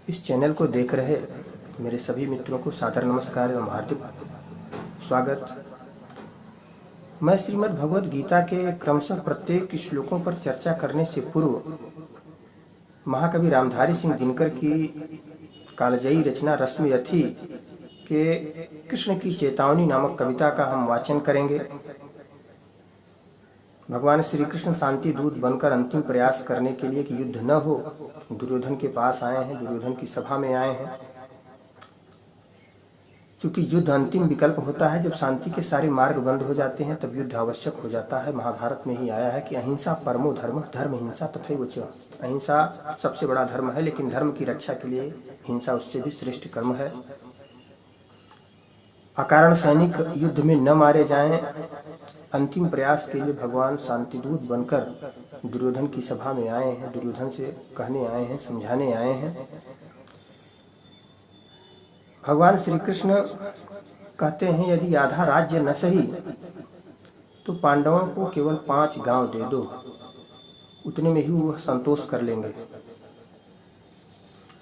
इस चैनल को देख रहे मेरे सभी मित्रों को सादर नमस्कार एवं हार्दिक स्वागत। मैं श्रीमद् भगवद गीता के क्रमशः प्रत्येक श्लोकों पर चर्चा करने से पूर्व महाकवि रामधारी सिंह दिनकर की कालजयी रचना रश्मि रथी के कृष्ण की चेतावनी नामक कविता का हम वाचन करेंगे। भगवान श्री कृष्ण शांति दूत बनकर अंतिम प्रयास करने के लिए कि युद्ध न हो दुर्योधन के पास आए हैं, दुर्योधन की सभा में आए हैं। क्योंकि युद्ध अंतिम विकल्प होता है, जब शांति के सारे मार्ग बंद हो जाते हैं तब युद्ध आवश्यक हो जाता है। महाभारत में ही आया है कि अहिंसा परमो धर्म, धर्म हिंसा तथैव च। अहिंसा सबसे बड़ा धर्म है, लेकिन धर्म की रक्षा के लिए हिंसा उससे भी श्रेष्ठ कर्म है। अकारण सैनिक युद्ध में न मारे जाएं, अंतिम प्रयास के लिए भगवान शांतिदूत बनकर दुर्योधन की सभा में आए हैं, दुर्योधन से कहने आए हैं, समझाने आए हैं। भगवान श्री कृष्ण कहते हैं यदि आधा राज्य न सही तो पांडवों को केवल 5 गांव दे दो, उतने में ही वह संतोष कर लेंगे।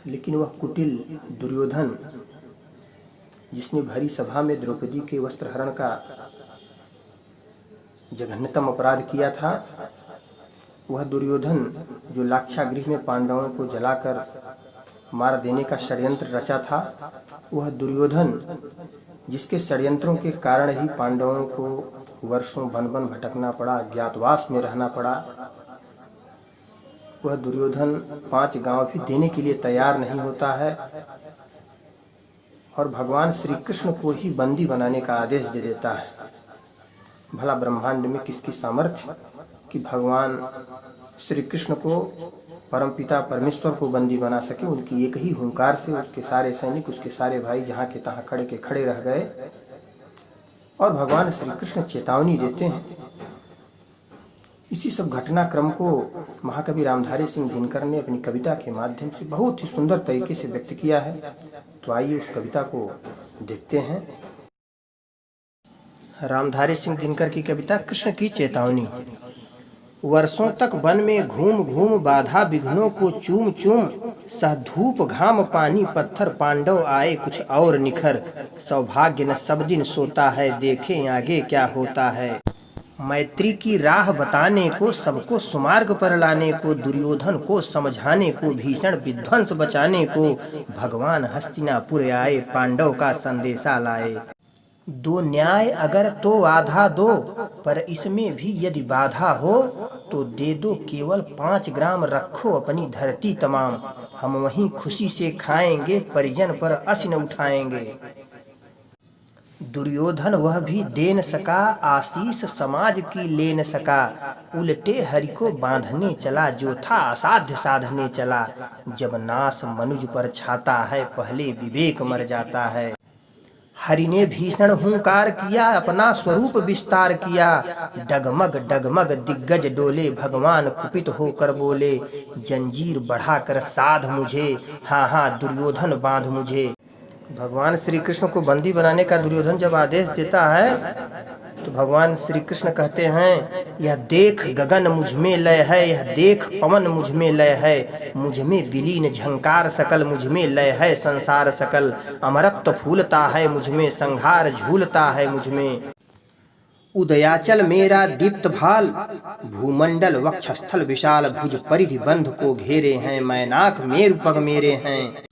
लेकिन वह कुटिल दुर्योधन, जिसने भरी सभा में द्रौपदी के वस्त्रहरण का जघन्यतम अपराध किया था, वह दुर्योधन जो लाक्षागृह में पांडवों को जलाकर मार देने का षड्यंत्र रचा था, वह दुर्योधन जिसके षड्यंत्रों के कारण ही पांडवों को वर्षों वन वन भटकना पड़ा, अज्ञातवास में रहना पड़ा, वह दुर्योधन 5 गांव भी देने के लिए तैयार नहीं होता है और भगवान श्री कृष्ण को ही बंदी बनाने का आदेश दे देता है। भला ब्रह्मांड में किसकी सामर्थ्य कि भगवान श्री कृष्ण को, परमपिता परमेश्वर को बंदी बना सके। उनकी एक ही हुंकार से उसके सारे सैनिक, उसके सारे भाई जहाँ के तहाँ खड़े के खड़े रह गए और भगवान श्री कृष्ण चेतावनी देते हैं। इसी सब घटनाक्रम को महाकवि रामधारी सिंह दिनकर ने अपनी कविता के माध्यम से बहुत ही सुंदर तरीके से व्यक्त किया है। तो आइए उस कविता को देखते हैं। रामधारी सिंह दिनकर की कविता कृष्ण की चेतावनी। वर्षों तक वन में घूम घूम बाधा विघ्नों को चूम चूम, सह धूप घाम पानी पत्थर पांडव आए कुछ और निखर। सौभाग्य न सब दिन सोता है, देखें आगे क्या होता है। मैत्री की राह बताने को, सबको सुमार्ग पर लाने को, दुर्योधन को समझाने को, भीषण विध्वंस बचाने को, भगवान हस्तिनापुर आए पांडव का संदेशा लाए। दो न्याय अगर तो आधा दो, पर इसमें भी यदि बाधा हो तो दे दो केवल 5 ग्राम, रखो अपनी धरती तमाम। हम वहीं खुशी से खाएंगे, परिजन पर असी न उठाएंगे। दुर्योधन वह भी दे न सका, आशीष समाज की ले न सका। उल्टे हरि को बांधने चला, जो था असाध्य साधने चला। जब नाश मनुज पर छाता है, पहले विवेक मर जाता है। हरि ने भीषण हुंकार किया, अपना स्वरूप विस्तार किया। डगमग डगमग दिग्गज डोले, भगवान कुपित होकर बोले। जंजीर बढ़ाकर साध मुझे, हाँ हाँ दुर्योधन बांध मुझे। भगवान श्री कृष्ण को बंदी बनाने का दुर्योधन जब आदेश देता है तो भगवान श्री कृष्ण कहते हैं, यह देख गगन मुझ में लय है, यह देख पवन मुझ में लय है। मुझ में विलीन झंकार सकल, मुझ में लय है संसार सकल। अमरत्व फूलता है मुझ में, संहार झूलता है मुझ में। उदयाचल मेरा दीप्त भाल, भूमंडल वक्षस्थल विशाल। भुज परिधि बंध को घेरे हैं, मैनाक मेरु पग मेरे हैं।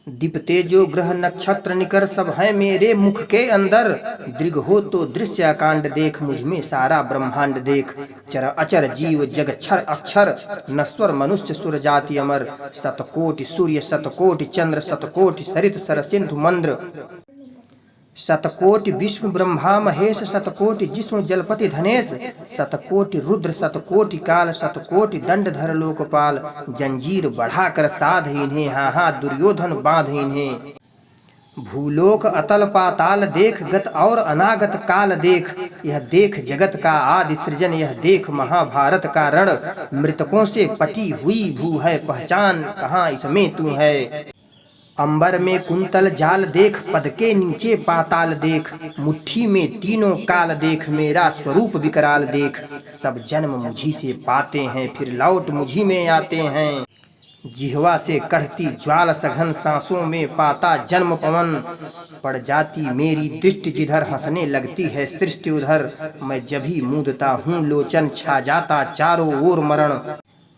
दीपते जो ग्रह नक्षत्र निकर, सब हैं मेरे मुख के अंदर। दृग हो तो दृश्य आकांड देख, मुझ में सारा ब्रह्मांड देख। चर अचर जीव जग क्षर अक्षर, नश्वर मनुष्य सुर जाति अमर। शतकोटि सूर्य शतकोटि चंद्र, शतकोटि सरित सर सिंधु मंद्र। शतकोटि विष्णु ब्रह्मा महेश, शतकोटि जिष्णु जलपति धनेश। शतकोटि रुद्र शतकोटि काल, शतकोटि दंडधर लोकपाल। जंजीर बढ़ाकर साध इन्हें, हाँ हाँ दुर्योधन बांध इन्हें। भूलोक अतल पाताल देख, गत और अनागत काल देख। यह देख जगत का आदि सृजन, यह देख महाभारत का रण। मृतकों से पटी हुई भू है, पहचान कहाँ इसमें तू है। अंबर में कुंतल जाल देख, पद के नीचे पाताल देख। मुट्ठी में तीनों काल देख, मेरा स्वरूप विकराल देख। सब जन्म मुझी से पाते हैं, फिर लौट मुझी में आते हैं। जिह्वा से कढ़ती ज्वाल सघन, सांसों में पाता जन्म पवन। पड़ जाती मेरी दृष्टि जिधर, हंसने लगती है सृष्टि उधर। मैं जब ही मूंदता हूँ लोचन, छा जाता चारों ओर मरण।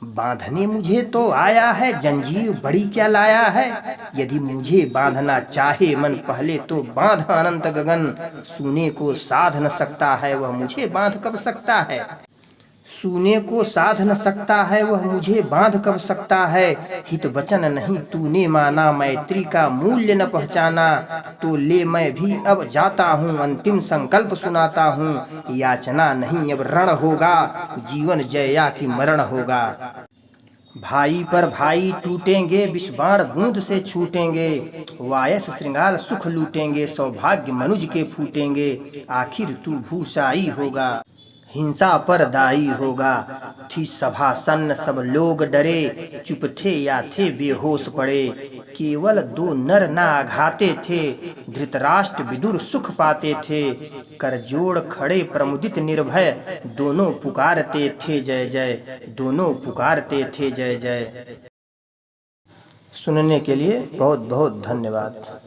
बांधने मुझे तो आया है, जंजीर बड़ी क्या लाया है। यदि मुझे बांधना चाहे मन, पहले तो बांध अनंत गगन। सूने को साध न सकता है, वह मुझे बांध कब सकता है। सूने को साध न सकता है, वह मुझे बांध कब सकता है। हित वचन नहीं तूने माना, मैत्री का मूल्य न पहचाना। तो ले मैं भी अब जाता हूँ, अंतिम संकल्प सुनाता हूँ। याचना नहीं अब रण होगा, जीवन जया की मरण होगा। भाई पर भाई टूटेंगे, विष बाण बूंद से छूटेंगे। वायस श्रृंगार सुख लूटेंगे, सौभाग्य मनुज के फूटेंगे। आखिर तू भूषाई होगा, हिंसा पर दाई होगा। थी सभा सन्न, सब लोग डरे, चुप थे या थे बेहोश पड़े। केवल दो नर ना आघाते थे, धृतराष्ट्र विदुर सुख पाते थे। कर जोड़ खड़े प्रमुदित निर्भय, दोनों पुकारते थे जय जय, दोनों पुकारते थे जय जय। सुनने के लिए बहुत बहुत धन्यवाद।